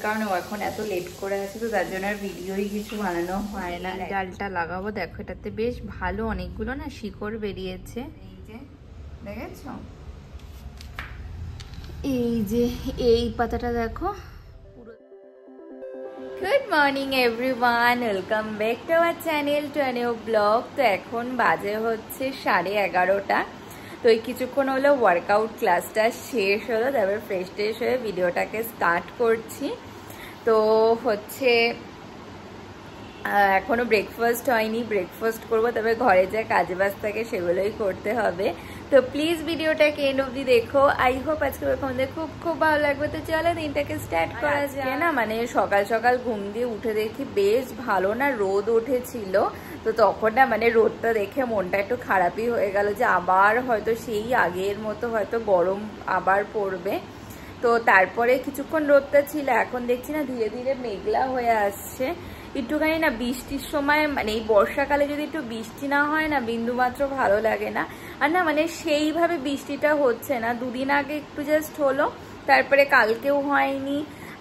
কারণে ও এখন এত লেট করে আছে, তো তার জন্য আর ভিডিওই কিছু বানানো হয় না। ডালটা লাগাবো, দেখো এটাতে বেশ ভালো অনেকগুলো না শিকড় বেরিয়েছে। এই যে দেখেছো, এই যে এই পাতাটা দেখো। Good morning everyone, welcome back to our channel to a new blog. তো এখন বাজে হচ্ছে 11:30। তো এই কিছুক্ষণ হলো ওয়ার্কআউট ক্লাসটা শেষ হলো, তারপর ফ্রেশ ট্রেশ হয়ে ভিডিওটাকে স্টার্ট করছি। তো হচ্ছে এখনো ব্রেকফাস্ট হয়নি, ব্রেকফাস্ট করবো, তবে ঘরে যা কাজ বাজ থাকে সেগুলোই করতে হবে। তো প্লিজ ভিডিওটাকে এন্ড অবধি দেখো। আই হোপ আজকে তোমাদের খুব খুব ভালো লাগবে। তো চলো দিনটাকে স্টার্ট করা যায়। না মানে সকাল সকাল ঘুম দিয়ে উঠে দেখি বেশ ভালো না রোদ উঠেছিল। তো তখন না মানে রোদটা দেখে মনটা একটু খারাপই হয়ে গেল যে আবার হয়তো সেই আগের মতো হয়তো গরম আবার পড়বে। তো তারপরে কিছুক্ষণ রোদটা ছিল, এখন দেখছি না ধীরে ধীরে মেঘলা হয়ে আসছে। একটুখানি না বৃষ্টির সময় মানে এই বর্ষাকালে যদি একটু বৃষ্টি না হয় না বিন্দুমাত্র ভালো লাগে না। আর না মানে সেইভাবে বৃষ্টিটা হচ্ছে না, দুদিন আগে একটু জাস্ট হলো, তারপরে কালকেও হয়নি।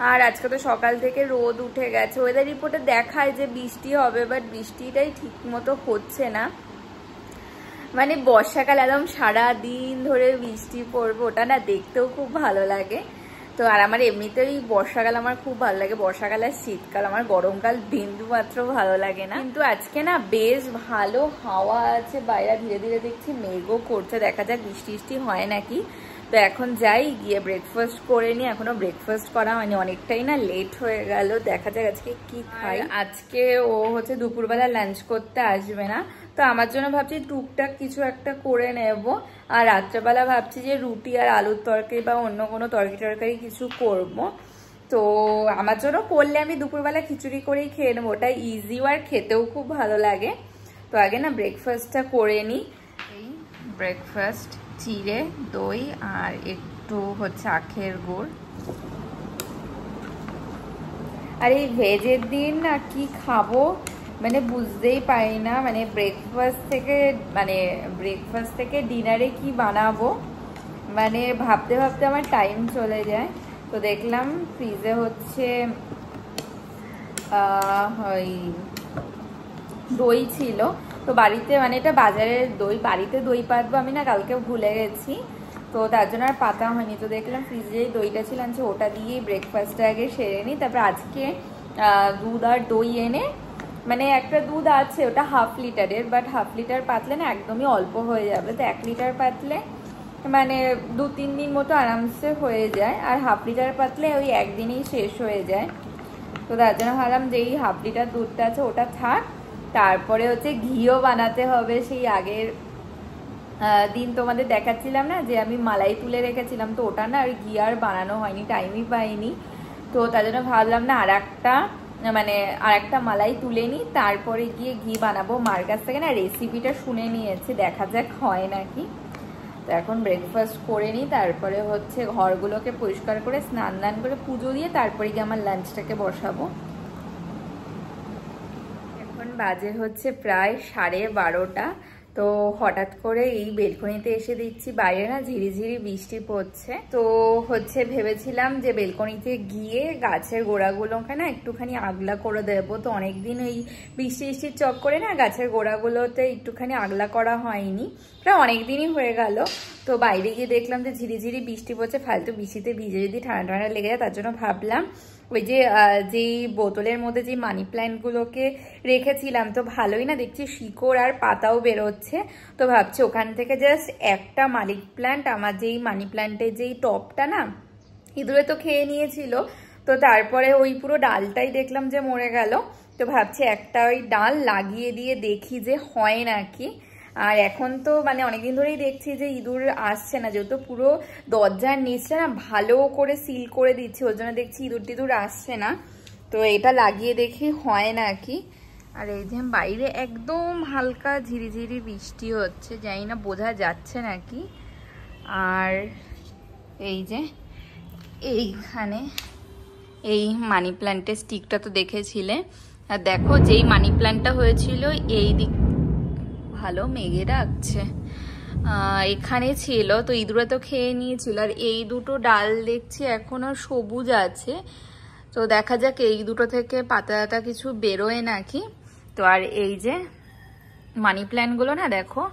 আর আজকে তো সকাল থেকে রোদ উঠে গেছে, ওয়েদার রিপোর্টে দেখায় যে বৃষ্টি হবে, বাট বৃষ্টিটাই ঠিক মতো হচ্ছে না। মানে বর্ষাকাল একদম সারাদিন ধরে বৃষ্টি পড়বে, ওটা না দেখতেও খুব ভালো লাগে। তো আর আমার এমনিতেই বর্ষাকাল আমার খুব ভালো লাগে, বর্ষাকাল আর শীতকাল, আমার গরমকাল বিন্দু মাত্র ভালো লাগে না। কিন্তু আজকে না বেশ ভালো হাওয়া আছে বাইরে, ধীরে ধীরে দেখছি মেঘও করছে, দেখা যাক বৃষ্টি হয় নাকি। তো এখন যাই, গিয়ে ব্রেকফাস্ট করে নিই, এখনো ব্রেকফাস্ট করা হয়নি, অনেকটাই না লেট হয়ে গেল। দেখা যাক আজকে কি খাই। আজকে ও হচ্ছে দুপুরবেলা লাঞ্চ করতে আসবে না, তো আমার জন্য ভাবছি টুকটাক কিছু একটা করে নেব। আর রাত্রেবেলা ভাবছি যে রুটি আর আলুর তরকারি বা অন্য কোনো তরকারি কিছু করব। তো আমার জন্য করলে আমি দুপুরবেলা খিচুড়ি করেই খেয়ে নেবো, ওটা ইজিও আর খেতেও খুব ভালো লাগে। তো আগে না ব্রেকফাস্টটা করে নিই। এই ব্রেকফাস্ট চিড়ে দই আর একটু হচ্ছে আখের গুড়। আর এই ভেজের দিন না কি খাবো মানে বুঝতেই পারি না, মানে ব্রেকফাস্ট থেকে ডিনারে কি বানাবো মানে ভাবতে ভাবতে আমার টাইম চলে যায়। তো দেখলাম ফ্রিজে হচ্ছে ওই দই ছিল, তো বাড়িতে মানে এটা বাজারের দই, বাড়িতে দই পাতবো আমি না কালকে ভুলে গেছি, তো তার জন্য আর পাতা হয়নি। তো দেখলাম ফ্রিজে দইটা ছিল, আনছে ওটা দিয়েই ব্রেকফাস্টটা আগে সেরে নিই। তারপর আজকে দুধ আর দই এনে, মানে একটা দুধ আছে ওটা 1/2 লিটারের, বাট 1/2 লিটার পাতলে না একদমই অল্প হয়ে যাবে, তো 1 লিটার পাতলে মানে 2-3 দিন মতো আরামসে হয়ে যায়, আর 1/2 লিটার পাতলে ওই একদিনেই শেষ হয়ে যায়। তো তার জন্য ভাবলাম যে এই 1/2 লিটার দুধটা আছে ওটা থাক। তারপরে হচ্ছে ঘিও বানাতে হবে, সেই আগের দিন তোমাদের দেখাচ্ছিলাম না যে আমি মালাই তুলে রেখেছিলাম, তো ওটা না আর ঘি আর বানানো হয়নি, টাইমই পাইনি। তো তার জন্য ভাবলাম না আর একটা মালাই তুলে নিই, তারপরে গিয়ে ঘি বানাবো। মার কাছ থেকে না রেসিপিটা শুনে নিয়েছি, দেখা যাক হয় নাকি। তো এখন ব্রেকফাস্ট করে নিই, তারপরে হচ্ছে ঘরগুলোকে পরিষ্কার করে স্নান দান করে পুজো দিয়ে তারপরে গিয়ে আমার লাঞ্চটাকে বসাবো। এখন বাজে হচ্ছে প্রায় 12:30। তো হঠাৎ করে এই বেলকনিতে এসে দেখছি বাইরে না ঝিরিঝিরি বৃষ্টি পড়ছে। তো হচ্ছে ভেবেছিলাম যে বেলকনিতে গিয়ে গাছের গোড়াগুলোকে না একটুখানি আগলা করে দেবো। তো অনেকদিন ওই বৃষ্টির চক করে না গাছের গোড়াগুলোতে একটুখানি আগলা করা হয়নি, প্রায় অনেকদিনই হয়ে গেল। তো বাইরে গিয়ে দেখলাম যে ঝিরিঝিরি বৃষ্টি পড়ছে, ফালতু বৃষ্টিতে ভিজে যদি ঠান্ডা ঠান্ডা লেগে যায়, তার জন্য ভাবলাম ওই যে যেই বোতলের মধ্যে যে মানি প্ল্যান্টগুলোকে রেখেছিলাম, তো ভালোই না দেখছি শিকড় আর পাতাও বেরোচ্ছে। তো ভাবছি ওখান থেকে জাস্ট একটা মানি প্ল্যান্ট, আমার যেই মানি প্ল্যান্টের যেই টপটা না ইঁদুরে তো খেয়ে নিয়েছিল, তো তারপরে ওই পুরো ডালটাই দেখলাম যে মরে গেল। তো ভাবছি একটা ওই ডাল লাগিয়ে দিয়ে দেখি যে হয় নাকি। আর এখন তো মানে অনেকদিন ধরেই দেখছি যে ইঁদুর আসছে না, যেহেতু পুরো দরজার নিচটা না ভালো করে সিল করে দিচ্ছে, ওর জন্য দেখছি ইঁদুর আসছে না। তো এটা লাগিয়ে দেখি হয় নাকি। আর এই যে বাইরে একদম হালকা ঝিরিঝিরি বৃষ্টি হচ্ছে, জানি না বোঝা যাচ্ছে নাকি। আর এই যে এইখানে এই মানি প্ল্যান্টের স্টিকটা তো দেখেছিলে, আর দেখো যেই মানি প্ল্যান্টটা হয়েছিল এই দিক ভালো মেঘে রাখছে, এখানে ছিল, তো ইঁদুরে তো খেয়ে নিয়েছিল। আর এই দুটো ডাল দেখছি এখনো সবুজ আছে, তো দেখা যাক এই দুটো থেকে পাতা কিছু বেরোয় নাকি। তো আর এই যে মানি প্ল্যান্টগুলো না দেখো,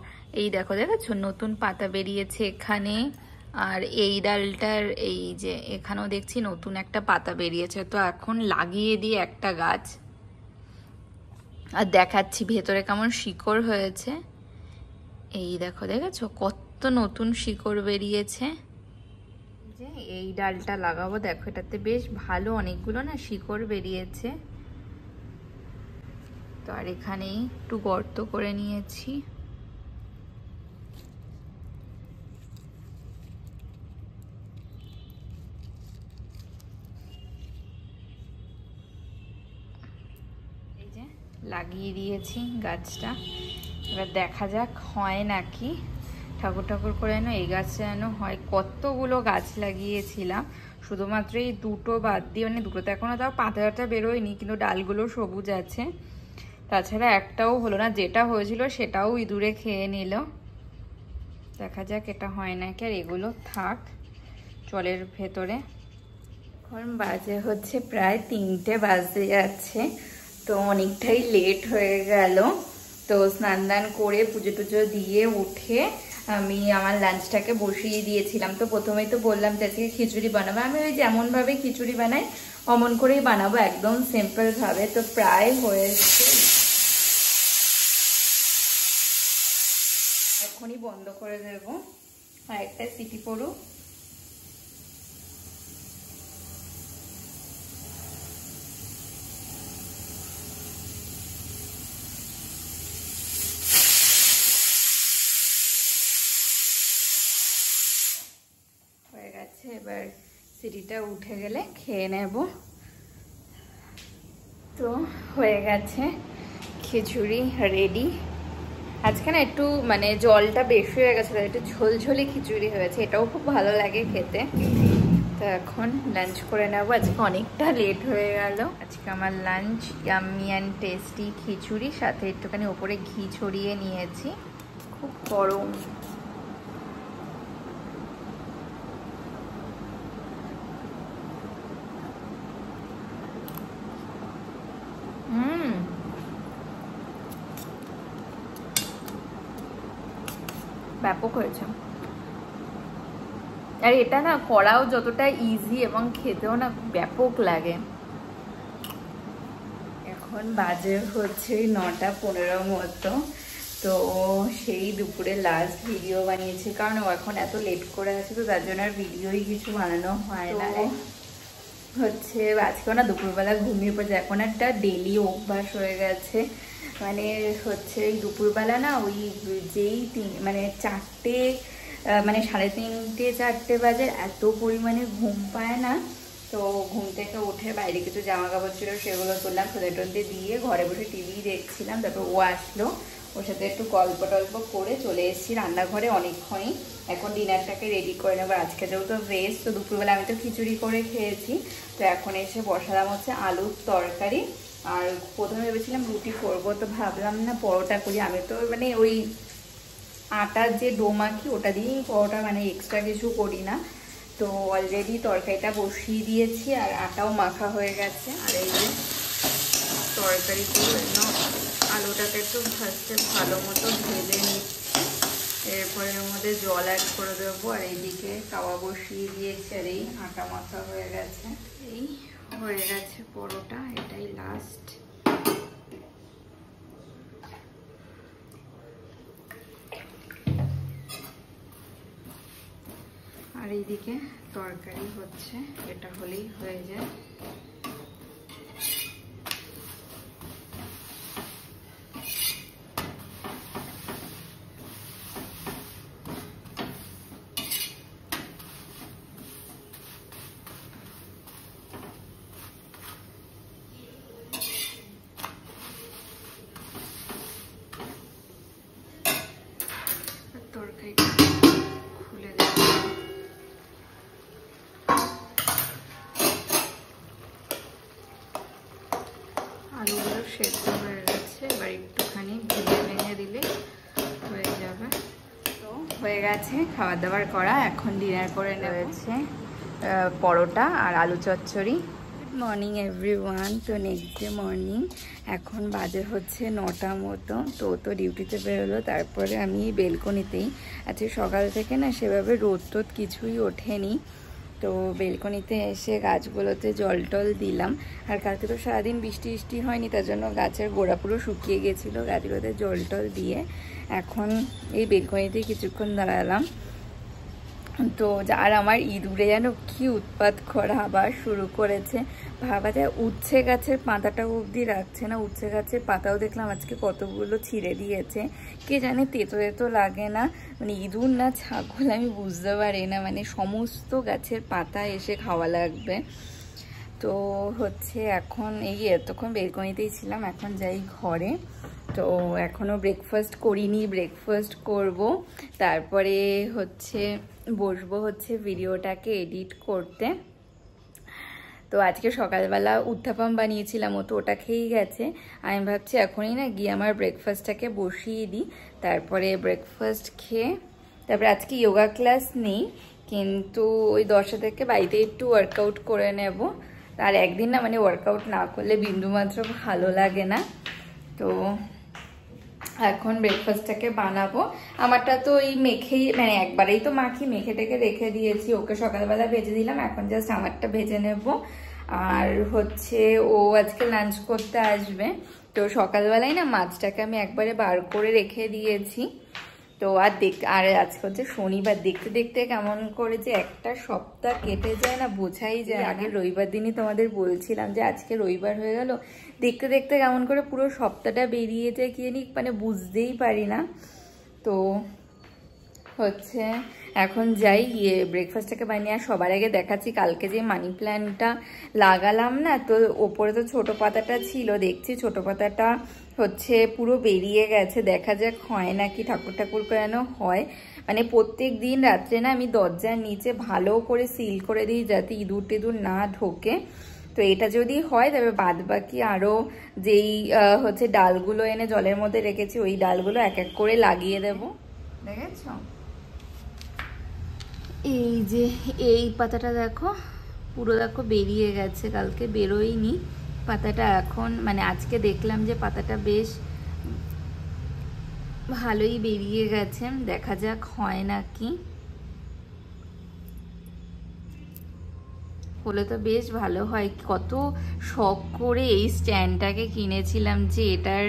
এই দেখো দেখেছো নতুন পাতা বেরিয়েছে এখানে, আর এই ডালটার এই যে এখানেও দেখছি নতুন একটা পাতা বেরিয়েছে। তো এখন লাগিয়ে দিই একটা গাছ, আর দেখাচ্ছি ভেতরে কেমন শিকড় হয়েছে। এই দেখো দেখেছো কত নতুন শিকড় বেরিয়েছে। যে এই ডালটা লাগাবো, দেখো এটাতে বেশ ভালো অনেকগুলো না শিকড় বেরিয়েছে। তো আর এখানেই একটু গর্ত করে নিয়েছি। এই যে লাগিয়ে দিয়েছি গাছটা, এবার দেখা যাক হয় নাকি। ঠাকুর ঠাকুর করে যেন এই গাছটা যেন হয়। কতগুলো গাছ লাগিয়েছিলাম, শুধুমাত্র এই দুটো বাদ দিয়ে, মানে দুটোতে এখনো তাও পাতা বেরোয়নি, কিন্তু ডালগুলো সবুজ আছে। তাছাড়া একটাও হলো না, যেটা হয়েছিল সেটাও ইঁদুরে খেয়ে নিল। দেখা যাক এটা হয় নাকি, আর এগুলো থাক জলের ভেতরে। এখন বাজে হচ্ছে প্রায় 3টে বাজতে যাচ্ছে, তো অনেকটাই লেট হয়ে গেল। তো স্নান দান করে পুজো টুজো দিয়ে উঠে আমি আমার লাঞ্চটাকে বসিয়ে দিয়েছিলাম। তো প্রথমেই তো বললাম যে আজকে খিচুড়ি বানাবো। আমি ওই যেমনভাবে খিচুড়ি বানাই অমন করেই বানাবো, একদম সিম্পলভাবে। তো প্রায় হয়েছে, এখনই বন্ধ করে দেবো, আর একটা সিটি পড়ুক। হয়ে গেছে, এবার সিটিটা উঠে গেলে খেয়ে নেব। তো হয়ে গেছে খিচুড়ি রেডি। আজকে না একটু মানে জলটা বেশি হয়ে গেছে, একটু ঝোলঝোলি খিচুড়ি হয়েছে, এটাও খুব ভালো লাগে খেতে। তো এখন লাঞ্চ করে নেবো, আজকে অনেকটা লেট হয়ে গেল। আজকে আমার লাঞ্চ ইয়াম্মি অ্যান্ড টেস্টি খিচুড়ি, সাথে একটুখানি ওপরে ঘি ছড়িয়ে নিয়েছি। খুব গরম। ব্যাপক হয়েছে। আর এটা না করাও যতটা ইজি এবং খেতেও না ব্যাপক লাগে। এখন বাজে হচ্ছে 9:15 মতো। তো সেই দুপুরে লাস্ট ভিডিও বানিয়েছি, কারণ ও এখন এত লেট করে আছে, তো তার জন্য আর ভিডিওই কিছু বানানো হয় না। হচ্ছে আজকেও না দুপুরবেলা ঘুমিয়ে পড়েছে, এখন একটা ডেলি অভ্যাস হয়ে গেছে। মানে হচ্ছে এই দুপুরবেলা না ওই যেই মানে 4টে মানে 3:30 4টে বাজে এত পরিমাণে ঘুম পায় না। তো ঘুম থেকে উঠে বাইরে কিছু জামা কাপড় ছিল সেগুলো তুললাম, সন্ধে টন্ধে দিয়ে ঘরে বসে টিভি দেখছিলাম। তারপর ও আসলো, ওর সাথে একটু গল্প টল্প করে চলে এসেছি রান্নাঘরে অনেকক্ষণই। এখন ডিনারটাকে রেডি করে নেবো। আজকে যেহেতু ভেজ, তো দুপুরবেলা আমি তো খিচুড়ি করে খেয়েছি। তো এখন এসে বসালাম হচ্ছে আলুর তরকারি। আর প্রথমে ভেবেছিলাম রুটি করবো, তো ভাবলাম না পরোটা করি। আমি তো মানে ওই আটার যে ডো মাখি ওটা দিয়েই পরোটা, মানে এক্সট্রা কিছু করি না। তো অলরেডি তরকারিটা বসিয়ে দিয়েছি, আর আটাও মাখা হয়ে গেছে। আর এই যে তরকারিগুলো জন্য আলুটাকে একটু ফার্স্টে ভালো মতো ভেজে নিচ্ছি, এরপরে এর মধ্যে জল অ্যাড করে দেবো। আর এইদিকে তাওয়া বসিয়ে দিয়েছি, আর এই আটা মাখা হয়ে গেছে। এই হয়ে গেছে পরোটা, এটাই লাস্ট। আর এইদিকে তরকারি হচ্ছে, এটা হলেই হয়ে যায়। তরকারিটা খুলে দেব। আলুগুলো সেদ্ধ হয়ে গেছে, এবার একটুখানি ভেঙে দিলে হয়ে যাবে। তো হয়ে গেছে খাবার দাবার করা, এখন ডিনার করে নেওয়া হয়েছে পরোটা আর আলু চচ্চড়ি। Good morning everyone. তো নেক্সট ডে মর্নিং, এখন বাজে হচ্ছে 9টা মতো। তো ডিউটিতে বেরোলো, তারপরে আমি বেলকনিতেই আজকে সকাল থেকে না সেভাবে রোদ টোদ কিছুই ওঠেনি। তো বেলকনিতে এসে গাছগুলোতে জল টল দিলাম। আর কালকে তো সারাদিন বৃষ্টি হয়নি, তার জন্য গাছের গোড়া পুরো শুকিয়ে গেছিলো। গাছগুলোতে জল টল দিয়ে এখন এই বেলকনিতেই কিছুক্ষণ দাঁড়ালাম। তো আর আমার ইঁদুরে যেন কি উৎপাত করা আবার শুরু করেছে। ভাবা যায় উচ্ছে গাছের পাতাটাও অবধি রাখছে না। উচ্ছে গাছের পাতাও দেখলাম আজকে কতগুলো ছিঁড়ে দিয়েছে। কে জানে তেতো লাগে না, মানে ইঁদুর না ছাগল আমি বুঝতে পারি না, মানে সমস্ত গাছের পাতা এসে খাওয়া লাগবে। তো হচ্ছে এখন এই এতক্ষণ বেলকনিতেই ছিলাম, এখন যাই ঘরে। তো এখনও ব্রেকফাস্ট করিনি, ব্রেকফাস্ট করব, তারপরে হচ্ছে বসবো হচ্ছে ভিডিওটাকে এডিট করতে। তো আজকে সকালবেলা উত্থাপাম বানিয়েছিলাম, ও তো ওটা খেয়েই গেছে। আমি ভাবছি এখনই না গিয়ে আমার ব্রেকফাস্টটাকে বসিয়ে দিই, তারপরে ব্রেকফাস্ট খেয়ে তারপরে আজকে যোগা ক্লাস নেই, কিন্তু ওই 10টা থেকে বাড়িতে একটু ওয়ার্কআউট করে নেব। আর একদিন না মানে ওয়ার্কআউট না করলে বিন্দুমাত্র ভালো লাগে না। তো এখন ব্রেকফাস্টটাকে বানাবো। আমারটা তো এই মেখেই মানে একবারেই তো মাখি, মেখে টেকে রেখে দিয়েছি। ওকে সকালবেলা ভেজে দিলাম, এখন জাস্ট আমারটা ভেজে নেব। আর হচ্ছে ও আজকে লাঞ্চ করতে আসবে, তো সকালবেলায় না মাছটাকে আমি একবারে বার করে রেখে দিয়েছি। তো আর আজকে হচ্ছে শনিবার, দেখতে দেখতে কেমন করে যে একটা সপ্তাহ কেটে যায় না বোঝাই যায়। আগের রবিবার দিনই তোমাদের বলছিলাম যে আজকে রবিবার হয়ে গেল, দেখতে দেখতে কেমন করে পুরো সপ্তাহটা বেরিয়ে যায় কি জানি, মানে বুঝতেই পারি না। তো হচ্ছে এখন যাই গিয়ে ব্রেকফাস্টটাকে বানিয়ে। আর সবার আগে দেখাচ্ছি কালকে যে মানি প্ল্যান্টটা লাগালাম না, তো ওপরে তো ছোট পাতাটা ছিল, দেখছি ছোট পাতাটা হচ্ছে পুরো বেরিয়ে গেছে। দেখা যাক হয় নাকি, ঠাকুর যেন হয়। মানে প্রত্যেক দিন রাত্রে না আমি দরজার নিচে ভালো করে সিল করে দিই যাতে ইঁদুর টিঁদুর না ঢোকে। তো এটা যদি হয় তবে বাদ বাকি আরও যেই হচ্ছে ডালগুলো এনে জলের মধ্যে রেখেছি ওই ডালগুলো এক এক করে লাগিয়ে দেব। দেখেছ এই যে এই পাতাটা দেখো পুরো দেখো বেরিয়ে গেছে, কালকে বেরোয়নি পাতাটা। এখন মানে আজকে দেখলাম যে পাতাটা বেশ ভালোই বেরিয়ে গেছে, দেখা যাক হয় নাকি। হলে তো বেশ ভালো হয়। কত শখ করে এই স্ট্যান্ডটাকে কিনেছিলাম যে এটার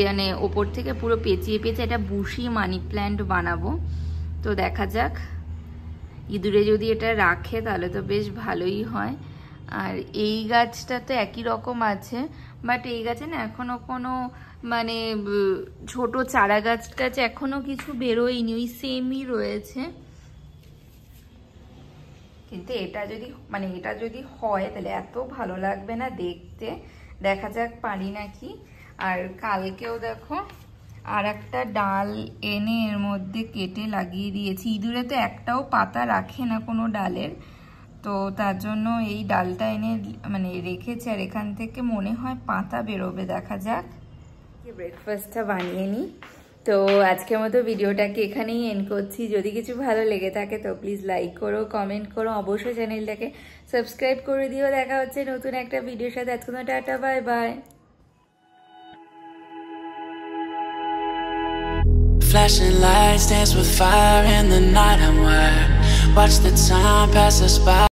মানে ওপর থেকে পুরো পেঁচিয়ে একটা বুশি মানি প্ল্যান্ট বানাবো। তো দেখা যাক, ইঁদুরে যদি এটা রাখে তাহলে তো বেশ ভালোই হয়। আর এই গাছটা তো একই রকম আছে, বাট এই গাছে না এখনো কোনো মানে ছোট চারা গাছ এখনো কিছু বেরোয়নি, ওই সেমই রয়েছে। কিন্তু এটা যদি হয় তাহলে এত ভালো লাগবে না দেখতে। দেখা যাক পারি নাকি। আর কালকেও দেখো আর একটা ডাল এনে এর মধ্যে কেটে লাগিয়ে দিয়েছি। ইঁদুরে তো একটাও পাতা রাখে না কোনো ডালের, তো তার জন্য এই ডালটা এনে মানে রেখেছি। আর এখান থেকে মনে হয় পাতা বেরোবে, দেখা যাক। ব্রেকফাস্টটা বানিয়ে নিই। তো আজকের মতো ভিডিওটাকে এখানেই এন্ড করছি। যদি কিছু ভালো লেগে থাকে তো প্লিজ লাইক করো, কমেন্ট করো, অবশ্যই চ্যানেলটাকে সাবস্ক্রাইব করে দিও। দেখা হচ্ছে নতুন একটা ভিডিওর সাথে। আজকে tata, bye bye. Flashing lights dance with fire in the night. I'm wired. Watch the time pass us by.